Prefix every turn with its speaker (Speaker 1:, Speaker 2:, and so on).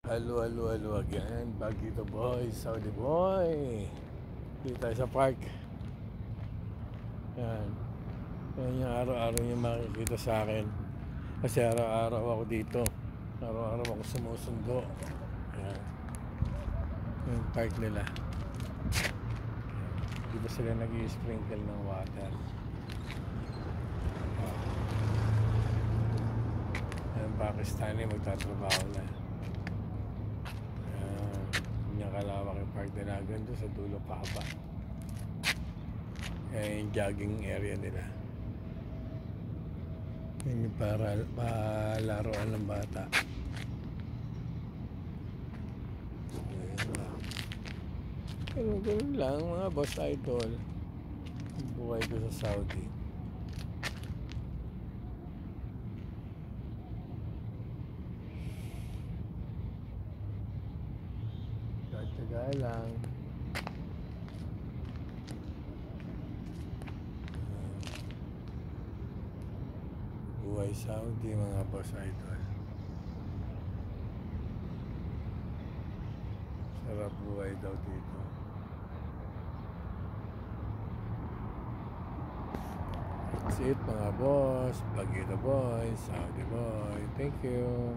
Speaker 1: Hello again. Bagito boy, Saudi boy. Dito tayo sa park. Yan. Yan yung araw-araw yung makikita sa akin. Kasi araw-araw ako dito. Araw-araw ako sumusundo. Yan. Yung park nila. Di ba sila nag-i-sprinkle ng water? Yung Pakistani magtatrabaho na. Yung kalawak yung park nila. Ganda sa dulo pahaba. Yung jogging area nila. Yung para palaruan ng bata. Ganun lang mga boss idol. Buhay ko sa Saudi. Tataga lang. Buhay Saudi mga boss idol. Sarap buhay daw dito. That's it mga boss. Bagito boy, Saudi boy. Thank you.